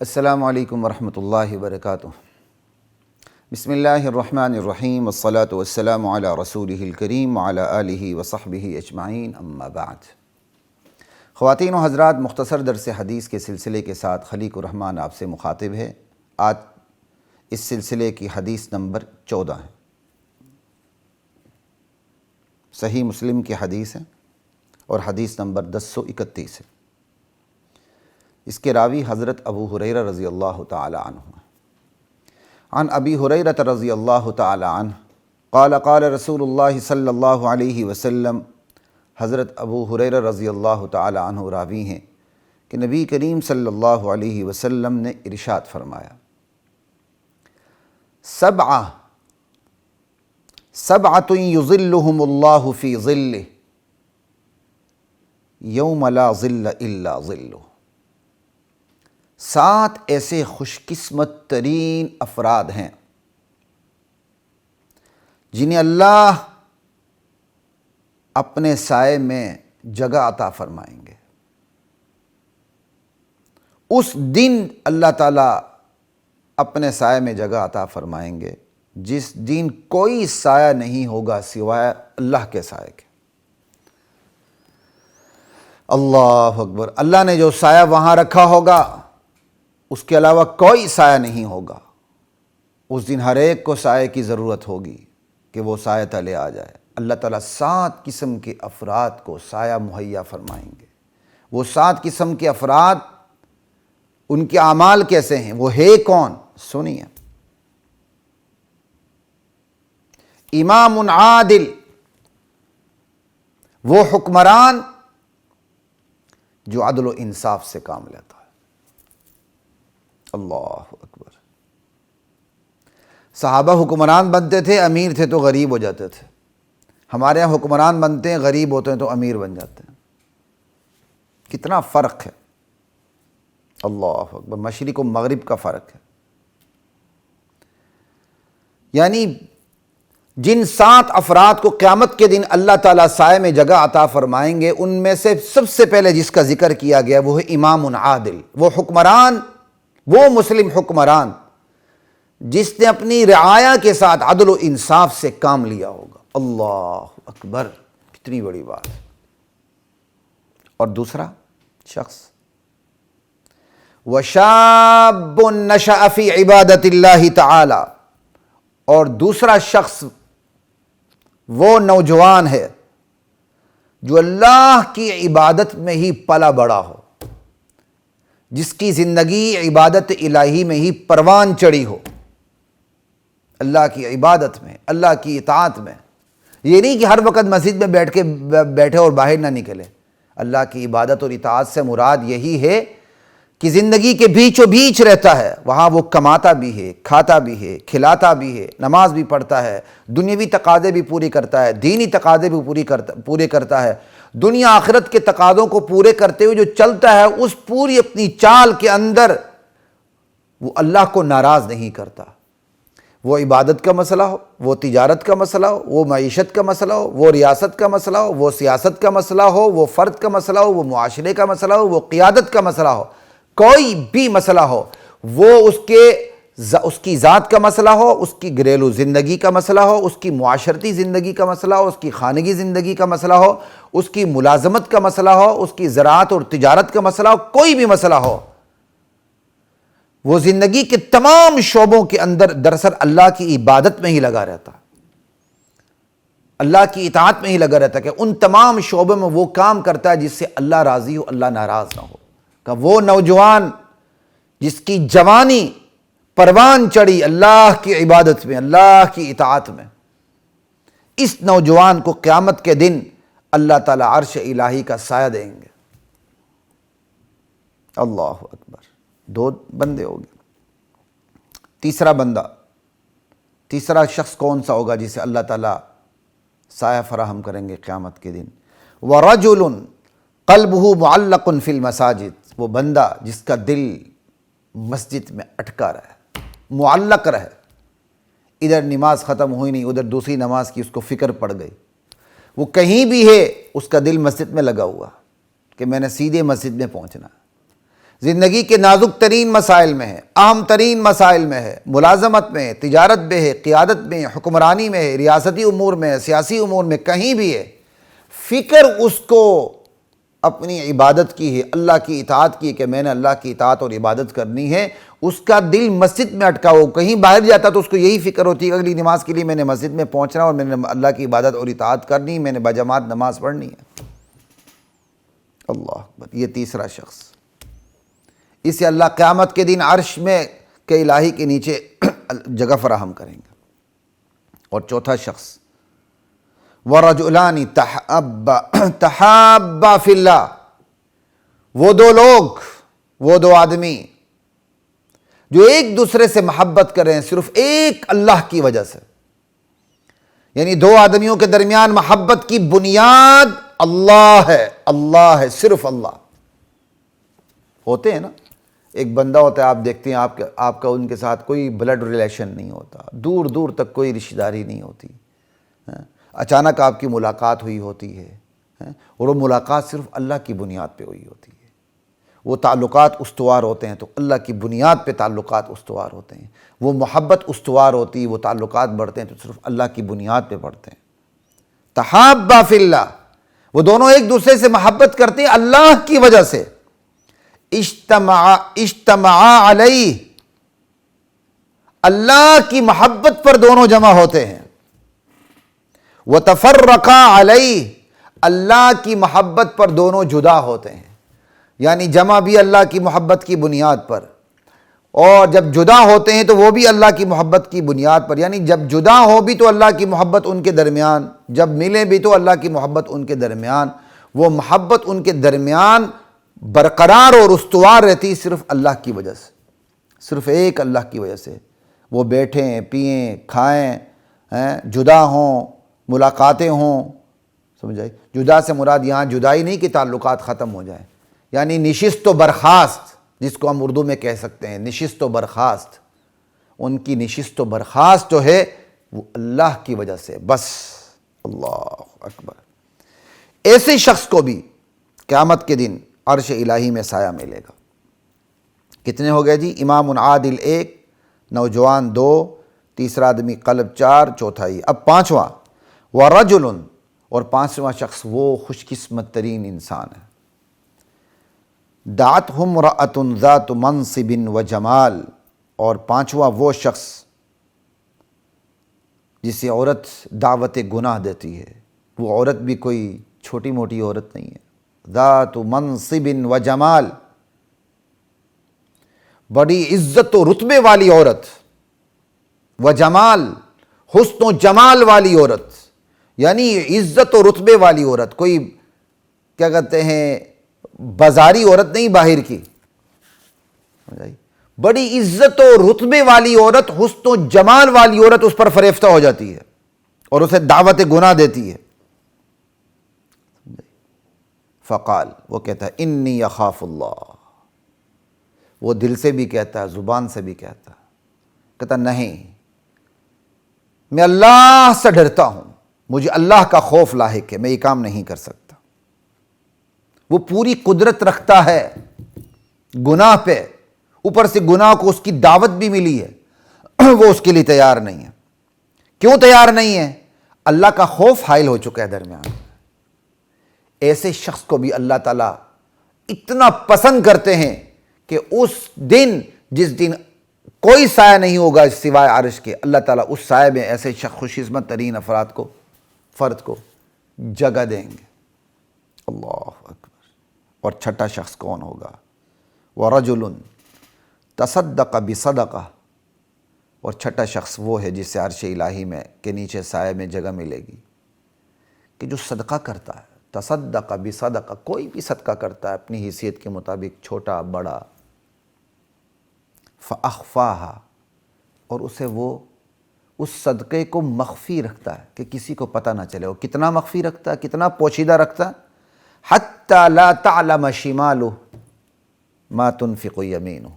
السلام علیکم ورحمۃ اللہ وبرکاتہ۔ بسم اللہ الرحمن الرحیم والصلاة والسلام علی رسولہ الکریم وعلی آلہ وصحبہ اجمعین، اما بعد۔ خواتین و حضرات، مختصر درس حدیث کے سلسلے کے ساتھ خلیق الرحمن آپ سے مخاطب ہے۔ آج اس سلسلے کی حدیث نمبر 14 ہے، صحیح مسلم کی حدیث ہے اور حدیث نمبر 1031 ہے۔ اس کے راوی حضرت ابو ہریرہ رضی اللہ تعالی عنہ ہیں۔ عن ابی ہریرہ رضی اللہ تعالی عنہ قال قال رسول اللہ صلی اللہ علیہ وسلم، حضرت ابو ہریرہ رضی اللہ تعالی عنہ راوی ہیں کہ نبی کریم صلی اللہ علیہ وسلم نے ارشاد فرمایا، سبعۃ یظلہم اللہ فی ظلہ یوم لا ظل الا ظلہ۔ 7 ایسے خوش قسمت ترین افراد ہیں جنہیں اللہ اپنے سائے میں جگہ عطا فرمائیں گے۔ اس دن اللہ تعالیٰ اپنے سائے میں جگہ عطا فرمائیں گے جس دن کوئی سایہ نہیں ہوگا سوائے اللہ کے سائے کے۔ اللہ اکبر۔ اللہ نے جو سایہ وہاں رکھا ہوگا اس کے علاوہ کوئی سایہ نہیں ہوگا۔ اس دن ہر ایک کو سایہ کی ضرورت ہوگی کہ وہ سایہ تلے آ جائے۔ اللہ تعالیٰ 7 قسم کے افراد کو سایہ مہیا فرمائیں گے۔ وہ 7 قسم کے افراد، ان کے اعمال کیسے ہیں، وہ ہے کون؟ سنیے۔ امام عادل، وہ حکمران جو عدل و انصاف سے کام لیتا ہے۔ اللہ اکبر۔ صحابہ حکمران بنتے تھے، امیر تھے تو غریب ہو جاتے تھے۔ ہمارے یہاں حکمران بنتے ہیں، غریب ہوتے ہیں تو امیر بن جاتے ہیں۔ کتنا فرق ہے، اللہ اکبر۔ مشرق و مغرب کا فرق ہے۔ یعنی جن 7 افراد کو قیامت کے دن اللہ تعالیٰ سائے میں جگہ عطا فرمائیں گے، ان میں سے سب سے پہلے جس کا ذکر کیا گیا وہ ہے امام عادل، وہ حکمران، وہ مسلم حکمران جس نے اپنی رعایا کے ساتھ عدل و انصاف سے کام لیا ہوگا۔ اللہ اکبر، کتنی بڑی بات۔ اور دوسرا شخص، وَشَابٌ نَشَأَ فِي عِبَادَةِ اللَّهِ تعالی، اور دوسرا شخص وہ نوجوان ہے جو اللہ کی عبادت میں ہی پلا بڑا ہو، جس کی زندگی عبادت الہی میں ہی پروان چڑھی ہو، اللہ کی عبادت میں، اللہ کی اطاعت میں۔ یہ نہیں کہ ہر وقت مسجد میں بیٹھے اور باہر نہ نکلے۔ اللہ کی عبادت اور اطاعت سے مراد یہی ہے کہ زندگی کے بیچ و بیچ رہتا ہے، وہاں وہ کماتا بھی ہے، کھاتا بھی ہے، کھلاتا بھی ہے، نماز بھی پڑھتا ہے، دنیاوی تقاضے بھی پوری کرتا ہے، دینی تقاضے بھی پورے کرتا ہے، دنیا آخرت کے تقاضوں کو پورے کرتے ہوئے جو چلتا ہے، اس پوری اپنی چال کے اندر وہ اللہ کو ناراض نہیں کرتا۔ وہ عبادت کا مسئلہ ہو، وہ تجارت کا مسئلہ ہو، وہ معیشت کا مسئلہ ہو، وہ ریاست کا مسئلہ ہو، وہ سیاست کا مسئلہ ہو، وہ فرد کا مسئلہ ہو، وہ معاشرے کا مسئلہ ہو، وہ قیادت کا مسئلہ ہو، کوئی بھی مسئلہ ہو، وہ اس کی ذات کا مسئلہ ہو، اس کی گھریلو زندگی کا مسئلہ ہو، اس کی معاشرتی زندگی کا مسئلہ ہو، اس کی خانگی زندگی کا مسئلہ ہو، اس کی ملازمت کا مسئلہ ہو، اس کی زراعت اور تجارت کا مسئلہ ہو، کوئی بھی مسئلہ ہو، وہ زندگی کے تمام شعبوں کے اندر دراصل اللہ کی عبادت میں ہی لگا رہتا، اللہ کی اطاعت میں ہی لگا رہتا، کہ ان تمام شعبوں میں وہ کام کرتا ہے جس سے اللہ راضی ہو، اللہ ناراض نہ ہو۔ کہ وہ نوجوان جس کی جوانی پروان چڑھی اللہ کی عبادت میں، اللہ کی اطاعت میں، اس نوجوان کو قیامت کے دن اللہ تعالیٰ عرش الہی کا سایہ دیں گے۔ اللہ اکبر۔ 2 بندے ہو گئے۔ تیسرا شخص کون سا ہوگا جسے اللہ تعالیٰ سایہ فراہم کریں گے قیامت کے دن؟ وَرَجُلٌ قَلْبُهُ مُعَلَّقٌ فِي الْمَسَاجِدِ، وہ بندہ جس کا دل مسجد میں اٹکا رہے، معلق رہے، ادھر نماز ختم ہوئی نہیں، ادھر دوسری نماز کی اس کو فکر پڑ گئی، وہ کہیں بھی ہے اس کا دل مسجد میں لگا ہوا کہ میں نے سیدھے مسجد میں پہنچنا۔ زندگی کے نازک ترین مسائل میں ہے، اہم ترین مسائل میں ہے، ملازمت میں ہے، تجارت میں ہے، قیادت میں ہے، حکمرانی میں ہے، ریاستی امور میں ہے، سیاسی امور میں، کہیں بھی ہے، فکر اس کو اپنی عبادت کی ہے، اللہ کی اطاعت کی، کہ میں نے اللہ کی اطاعت اور عبادت کرنی ہے، اس کا دل مسجد میں اٹکا ہو، کہیں باہر جاتا تو اس کو یہی فکر ہوتی ہے کہ اگلی نماز کے لیے میں نے مسجد میں پہنچنا اور میں نے اللہ کی عبادت اور اطاعت کرنی، میں نے بجماعت نماز پڑھنی ہے۔ اللہ اکبر۔ یہ تیسرا شخص، اسے اللہ قیامت کے دن عرش میں کے الہی کے نیچے جگہ فراہم کریں گے۔ اور چوتھا شخص، وَرَجُلَانِ تَحَابَّا فِي اللَّهِ، وہ دو لوگ، وہ دو آدمی جو ایک دوسرے سے محبت کریں صرف ایک اللہ کی وجہ سے، یعنی دو آدمیوں کے درمیان محبت کی بنیاد اللہ ہے، اللہ ہے، صرف اللہ۔ ہوتے ہیں نا، ایک بندہ ہوتا ہے، آپ دیکھتے ہیں آپ کا ان کے ساتھ کوئی بلڈ ریلیشن نہیں ہوتا، دور دور تک کوئی رشتہ داری نہیں ہوتی، اچانک آپ کی ملاقات ہوئی ہوتی ہے، اور وہ ملاقات صرف اللہ کی بنیاد پہ ہوئی ہوتی ہے۔ وہ تعلقات استوار ہوتے ہیں تو اللہ کی بنیاد پہ تعلقات استوار ہوتے ہیں، وہ محبت استوار ہوتی ہے، وہ تعلقات بڑھتے ہیں تو صرف اللہ کی بنیاد پہ بڑھتے ہیں۔ تحابا فی اللہ، وہ دونوں ایک دوسرے سے محبت کرتے ہیں اللہ کی وجہ سے۔ اجتمعا علیہ، اللہ کی محبت پر دونوں جمع ہوتے ہیں۔ وتفرقا علیہ، اللہ کی محبت پر دونوں جدا ہوتے ہیں، یعنی جمع بھی اللہ کی محبت کی بنیاد پر، اور جب جدا ہوتے ہیں تو وہ بھی اللہ کی محبت کی بنیاد پر، یعنی جب جدا ہو بھی تو اللہ کی محبت ان کے درمیان، جب ملے بھی تو اللہ کی محبت ان کے درمیان، وہ محبت ان کے درمیان برقرار اور استوار رہتی صرف اللہ کی وجہ سے، صرف ایک اللہ کی وجہ سے۔ وہ بیٹھیں، پئیں، کھائیں، جدا ہوں، ملاقاتیں ہوں، سمجھائی؟ جدا سے مراد یہاں جدائی نہیں کہ تعلقات ختم ہو جائیں، یعنی نشست و برخاست، جس کو ہم اردو میں کہہ سکتے ہیں نشست و برخاست، ان کی نشست و برخاست جو ہے وہ اللہ کی وجہ سے بس۔ اللہ اکبر۔ ایسے شخص کو بھی قیامت کے دن عرش الہی میں سایہ ملے گا۔ کتنے ہو گئے جی؟ امام عادل 1، نوجوان 2، تیسرا آدمی قلب 4، چوتھا ہی۔ اب پانچواں، ورجل، اور پانچواں شخص وہ خوش قسمت ترین انسان ہے، دعتہ امرأۃ ذات منصب و جمال، اور پانچواں وہ شخص جسے عورت دعوت گناہ دیتی ہے، وہ عورت بھی کوئی چھوٹی موٹی عورت نہیں ہے، ذات منصب و جمال، بڑی عزت و رتبے والی عورت، و جمال، حسن و جمال والی عورت، یعنی عزت و رتبے والی عورت، کوئی کیا کہتے ہیں بازاری عورت نہیں، باہر کی، بڑی عزت و رتبے والی عورت، حسن و جمال والی عورت اس پر فریفتہ ہو جاتی ہے اور اسے دعوت گناہ دیتی ہے۔ فقال، وہ کہتا ہے انی اخاف اللہ، وہ دل سے بھی کہتا ہے، زبان سے بھی کہتا ہے، کہتا نہیں، میں اللہ سے ڈرتا ہوں، مجھے اللہ کا خوف لاحق ہے، میں یہ کام نہیں کر سکتا۔ وہ پوری قدرت رکھتا ہے گناہ پہ، اوپر سے گناہ کو اس کی دعوت بھی ملی ہے، وہ اس کے لیے تیار نہیں ہے۔ کیوں تیار نہیں ہے؟ اللہ کا خوف حائل ہو چکا ہے درمیان۔ ایسے شخص کو بھی اللہ تعالیٰ اتنا پسند کرتے ہیں کہ اس دن، جس دن کوئی سایہ نہیں ہوگا سوائے عرش کے، اللہ تعالیٰ اس سائے میں ایسے خوش قسمت ترین فرد کو جگہ دیں گے۔ اللہ اکبر۔ اور چھٹا شخص کون ہوگا؟ وَرَجُلٌ تَصَدَّقَ بِصَدَقَةٍ، اور چھٹا شخص وہ ہے جسے عرش الہی میں کے نیچے سائے میں جگہ ملے گی، کہ جو صدقہ کرتا ہے، تصدق بصدقہ، کوئی بھی صدقہ کرتا ہے اپنی حیثیت کے مطابق، چھوٹا بڑا، فَأَخْفَاهَا، اور اسے وہ اس صدقے کو مخفی رکھتا ہے کہ کسی کو پتہ نہ چلے۔ وہ کتنا مخفی رکھتا ہے، کتنا پوشیدہ رکھتا ہے؟ حَتَّى لَا تَعْلَمَ شِمَالُهُ مَا تُنْفِقُ يَمِينُهُ،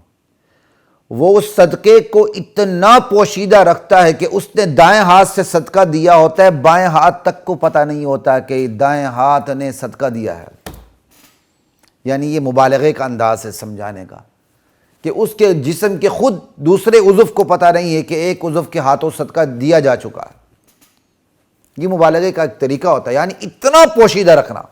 وہ اس صدقے کو اتنا پوشیدہ رکھتا ہے کہ اس نے دائیں ہاتھ سے صدقہ دیا ہوتا ہے، بائیں ہاتھ تک کو پتہ نہیں ہوتا کہ دائیں ہاتھ نے صدقہ دیا ہے۔ یعنی یہ مبالغے کا انداز ہے سمجھانے کا کہ اس کے جسم کے خود دوسرے عضو کو پتہ نہیں ہے کہ ایک عضو کے ہاتھوں صدقہ دیا جا چکا ہے. یہ مبالغے کا ایک طریقہ ہوتا ہے، یعنی اتنا پوشیدہ رکھنا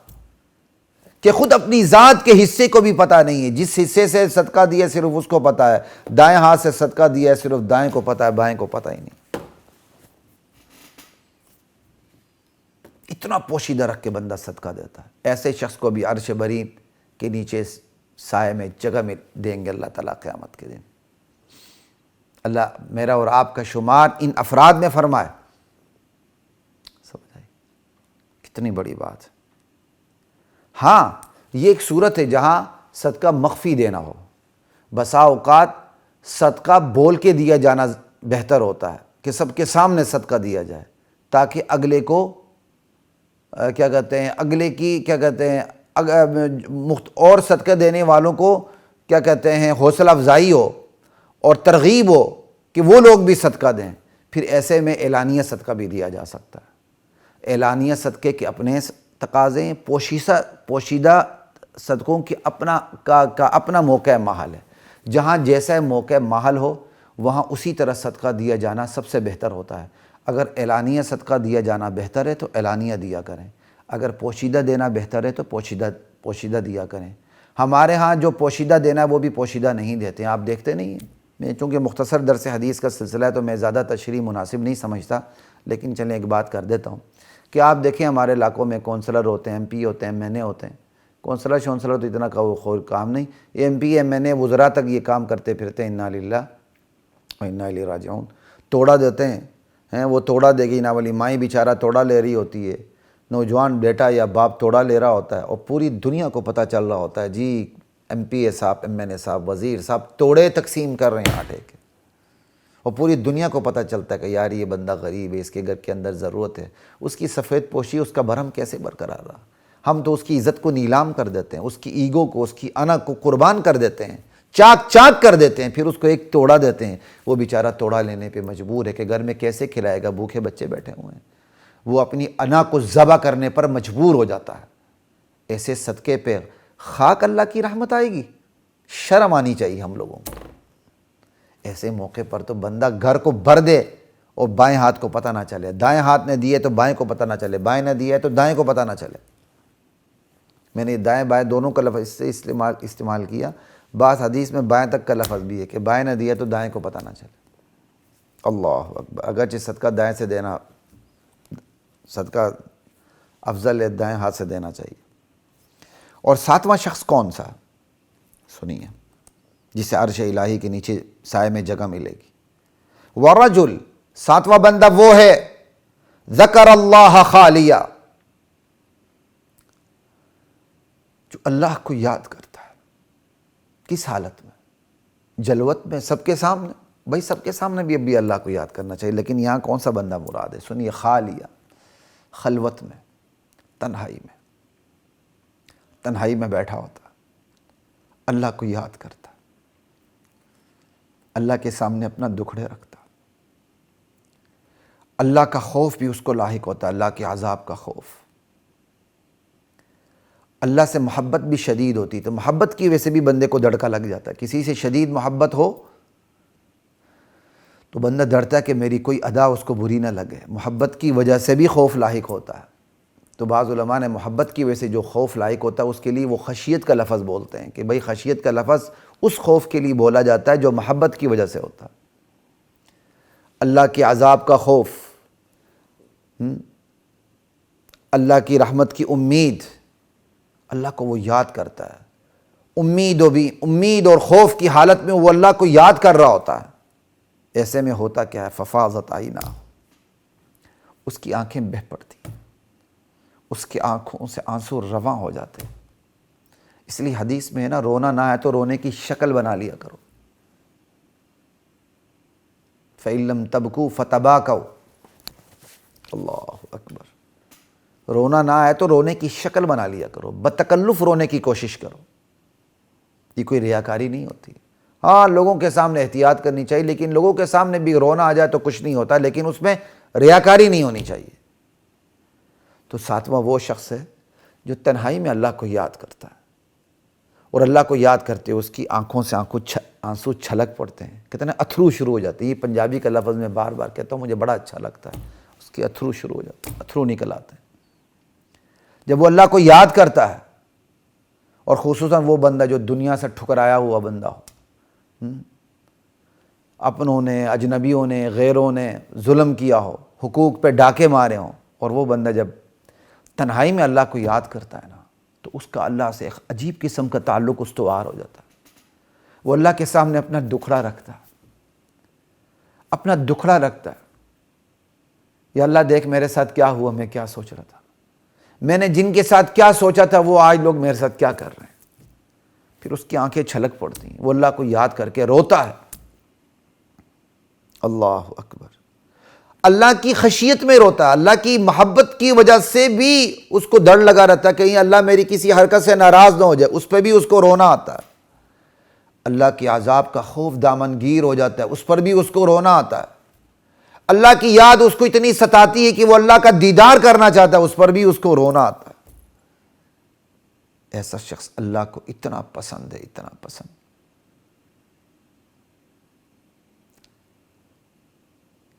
کہ خود اپنی ذات کے حصے کو بھی پتہ نہیں ہے. جس حصے سے صدقہ دیا صرف اس کو پتہ ہے، دائیں ہاتھ سے صدقہ دیا ہے صرف دائیں کو پتہ ہے، بائیں کو پتہ ہی نہیں. اتنا پوشیدہ رکھ کے بندہ صدقہ دیتا ہے. ایسے شخص کو بھی عرش برین کے نیچے سائے میں جگہ میں دیں گے اللہ تعالیٰ قیامت کے دن. اللہ میرا اور آپ کا شمار ان افراد میں فرمائے. سمجھ آئی کتنی بڑی بات ہے. ہاں یہ ایک صورت ہے جہاں صدقہ مخفی دینا ہو. بسا اوقات صدقہ بول کے دیا جانا بہتر ہوتا ہے کہ سب کے سامنے صدقہ دیا جائے تاکہ اگلے کو اگلے کی اور صدقہ دینے والوں کو حوصلہ افزائی ہو اور ترغیب ہو کہ وہ لوگ بھی صدقہ دیں. پھر ایسے میں اعلانیہ صدقہ بھی دیا جا سکتا ہے. اعلانیہ صدقے کے اپنے تقاضے ہیں، پوشیدہ صدقوں کی اپنا موقع محل ہے. جہاں جیسا موقع محل ہو وہاں اسی طرح صدقہ دیا جانا سب سے بہتر ہوتا ہے. اگر اعلانیہ صدقہ دیا جانا بہتر ہے تو اعلانیہ دیا کریں، اگر پوشیدہ دینا بہتر ہے تو پوشیدہ دیا کریں. ہمارے ہاں جو پوشیدہ دینا ہے وہ بھی پوشیدہ نہیں دیتے ہیں. آپ دیکھتے نہیں ہیں. میں چونکہ مختصر درس حدیث کا سلسلہ ہے تو میں زیادہ تشریح مناسب نہیں سمجھتا، لیکن چلیں ایک بات کر دیتا ہوں کہ آپ دیکھیں ہمارے علاقوں میں کونسلر ہوتے ہیں، MP ہوتے ہیں، MNA ہوتے ہیں. کونسلر تو اتنا کام نہیں، MP MNA وزراء تک یہ کام کرتے پھرتے ہیں. انا للہ و انا الیہ راجعون. توڑا دیتے ہیں، وہ توڑا دے گی نا والی مائیں بیچارہ توڑا لے رہی ہوتی ہے، نوجوان بیٹا یا باپ توڑا لے رہا ہوتا ہے اور پوری دنیا کو پتہ چل رہا ہوتا ہے جی MP صاحب، MNA صاحب، وزیر صاحب توڑے تقسیم کر رہے ہیں آٹے کے، اور پوری دنیا کو پتہ چلتا ہے کہ یار یہ بندہ غریب ہے، اس کے گھر کے اندر ضرورت ہے. اس کی سفید پوشی، اس کا بھرم کیسے برقرار رہا؟ ہم تو اس کی عزت کو نیلام کر دیتے ہیں، اس کی ایگو کو، اس کی انا کو قربان کر دیتے ہیں، چاک کر دیتے ہیں، پھر اس کو ایک توڑا دیتے ہیں. وہ بیچارہ توڑا لینے پہ مجبور ہے کہ گھر میں کیسے کھلائے گا، بھوکے بچے بیٹھے ہوئے ہیں. وہ اپنی انا کو ذبح کرنے پر مجبور ہو جاتا ہے. ایسے صدقے پہ خاک اللہ کی رحمت آئے گی. شرم آنی چاہیے ہم لوگوں کو. ایسے موقع پر تو بندہ گھر کو بھر دے اور بائیں ہاتھ کو پتہ نہ چلے، دائیں ہاتھ نے دیے تو بائیں کو پتہ نہ چلے، بائیں نے دیا ہے تو دائیں کو پتہ نہ چلے. میں نے دائیں بائیں دونوں کا لفظ اس سے استعمال کیا. بعض حدیث میں بائیں تک کا لفظ بھی ہے کہ بائیں نے دیا تو دائیں کو پتہ نہ چلے. اللہ اکبر. اگرچہ صدقہ دائیں سے دینا، صدقہ افضل ہے، دائیں ہاتھ سے دینا چاہیے. اور ساتواں شخص کون سا؟ سنیے، جسے عرش الہی کے نیچے سائے میں جگہ ملے گی. ورجل، ساتواں بندہ وہ ہے ذکر اللہ خالیہ، جو اللہ کو یاد کرتا ہے. کس حالت میں؟ جلوت میں، سب کے سامنے. بھائی سب کے سامنے بھی اللہ کو یاد کرنا چاہیے، لیکن یہاں کون سا بندہ مراد ہے؟ سنیے، خالیہ، خلوت میں، تنہائی میں بیٹھا ہوتا ہے، اللہ کو یاد کرتا ہے، اللہ کے سامنے اپنا دکھڑے رکھتا ہے. اللہ کا خوف بھی اس کو لاحق ہوتا ہے، اللہ کے عذاب کا خوف. اللہ سے محبت بھی شدید ہوتی، تو محبت کی وجہ سے بھی بندے کو دھڑکا لگ جاتا ہے. کسی سے شدید محبت ہو تو بندہ ڈرتا ہے کہ میری کوئی ادا اس کو بری نہ لگے. محبت کی وجہ سے بھی خوف لاحق ہوتا ہے. تو بعض علماء نے محبت کی وجہ سے جو خوف لاحق ہوتا ہے اس کے لیے وہ خشیت کا لفظ بولتے ہیں کہ بھائی خشیت کا لفظ اس خوف کے لیے بولا جاتا ہے جو محبت کی وجہ سے ہوتا ہے. اللہ کے عذاب کا خوف، اللہ کی رحمت کی امید، اللہ کو وہ یاد کرتا ہے. امید اور خوف کی حالت میں وہ اللہ کو یاد کر رہا ہوتا ہے. ایسے میں ہوتا کیا ہے؟ ففاضت عیناہ، اس کی آنکھیں بہہ پڑتی ہیں، اس کی آنکھوں سے آنسو رواں ہو جاتے ہیں. اس لیے حدیث میں ہے نا، رونا نہ آئے تو رونے کی شکل بنا لیا کرو. فَإِن لَّمْ تَبْكُوا فَتَبَاكَوْا. اللہ اکبر. رونا نہ آئے تو رونے کی شکل بنا لیا کرو، بتکلف رونے کی کوشش کرو. یہ کوئی ریاکاری نہیں ہوتی. ہاں لوگوں کے سامنے احتیاط کرنی چاہیے، لیکن لوگوں کے سامنے بھی رونا آ جائے تو کچھ نہیں ہوتا، لیکن اس میں ریاکاری نہیں ہونی چاہیے. تو ساتواں وہ شخص ہے جو تنہائی میں اللہ کو یاد کرتا ہے. اور اللہ کو یاد کرتے ہو اس کی آنکھوں سے آنسو چھلک پڑتے ہیں، کہتے ہیں اتھرو شروع ہو جاتے ہیں۔ یہ پنجابی کا لفظ میں بار بار کہتا ہوں، مجھے بڑا اچھا لگتا ہے، اس کے اتھرو شروع ہو جاتے ہیں، اتھرو نکل آتے ہیں جب وہ اللہ کو یاد کرتا ہے، اور خصوصاً وہ بندہ جو دنیا سے ٹھکرایا ہوا بندہ ہو، اپنوں نے، اجنبیوں نے، غیروں نے ظلم کیا ہو، حقوق پہ ڈاکے مارے ہوں، اور وہ بندہ جب تنہائی میں اللہ کو یاد کرتا ہے نا، تو اس کا اللہ سے ایک عجیب قسم کا تعلق استوار ہو جاتا ہے۔ وہ اللہ کے سامنے اپنا دکھڑا رکھتا ہے، اپنا دکھڑا رکھتا ہے، یا اللہ دیکھ میرے ساتھ کیا ہوا، میں کیا سوچ رہا تھا، میں نے جن کے ساتھ کیا سوچا تھا وہ آج لوگ میرے ساتھ کیا کر رہے ہیں۔ پھر اس کی آنکھیں چھلک پڑتی ہیں، وہ اللہ کو یاد کر کے روتا ہے۔ اللہ اکبر، اللہ کی خشیت میں روتا ہے، اللہ کی محبت کی وجہ سے بھی اس کو ڈر لگا رہتا ہے کہیں اللہ میری کسی حرکت سے ناراض نہ ہو جائے، اس پہ بھی اس کو رونا آتا ہے۔ اللہ کی عذاب کا خوف دامنگیر ہو جاتا ہے، اس پر بھی اس کو رونا آتا ہے۔ اللہ کی یاد اس کو اتنی ستاتی ہے کہ وہ اللہ کا دیدار کرنا چاہتا ہے، اس پر بھی اس کو رونا آتا ہے۔ ایسا شخص اللہ کو اتنا پسند ہے، اتنا پسند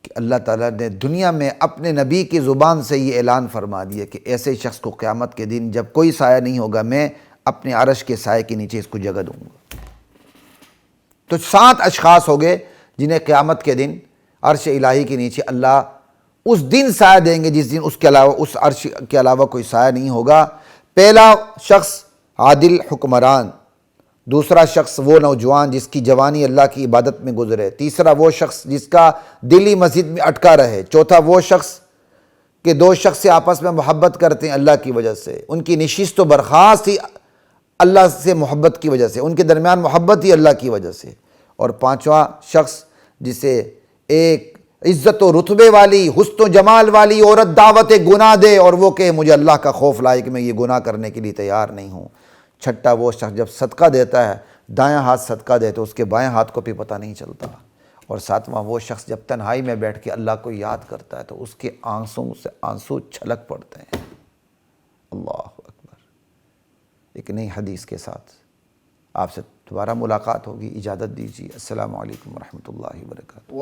کہ اللہ تعالیٰ نے دنیا میں اپنے نبی کی زبان سے یہ اعلان فرما دیا کہ ایسے شخص کو قیامت کے دن جب کوئی سایہ نہیں ہوگا، میں اپنے عرش کے سائے کے نیچے اس کو جگہ دوں گا۔ تو 7 اشخاص ہو گئے جنہیں قیامت کے دن عرش الہی کے نیچے اللہ اس دن سایہ دیں گے جس دن اس کے علاوہ، اس عرش کے علاوہ کوئی سایہ نہیں ہوگا۔ پہلا شخص عادل حکمران، دوسرا شخص وہ نوجوان جس کی جوانی اللہ کی عبادت میں گزرے، تیسرا وہ شخص جس کا دل ہی مسجد میں اٹکا رہے، چوتھا وہ شخص کہ 2 شخص سے آپس میں محبت کرتے ہیں اللہ کی وجہ سے، ان کی نشست و برخاست ہی اللہ سے محبت کی وجہ سے، ان کے درمیان محبت ہی اللہ کی وجہ سے، اور 5واں شخص جسے ایک عزت و رتبے والی، حسن و جمال والی عورت دعوت گناہ دے اور وہ کہ مجھے اللہ کا خوف لائے کہ میں یہ گناہ کرنے کے لیے تیار نہیں ہوں۔ چھٹا وہ شخص جب صدقہ دیتا ہے، دایاں ہاتھ صدقہ دے تو اس کے بائیں ہاتھ کو بھی پتہ نہیں چلتا، اور 7واں وہ شخص جب تنہائی میں بیٹھ کے اللہ کو یاد کرتا ہے تو اس کے آنسوں سے آنسو چھلک پڑتے ہیں۔ اللہ اکبر۔ ایک نئی حدیث کے ساتھ آپ سے دوبارہ ملاقات ہوگی، اجازت دیجیے، السلام علیکم ورحمۃ اللہ وبرکاتہ۔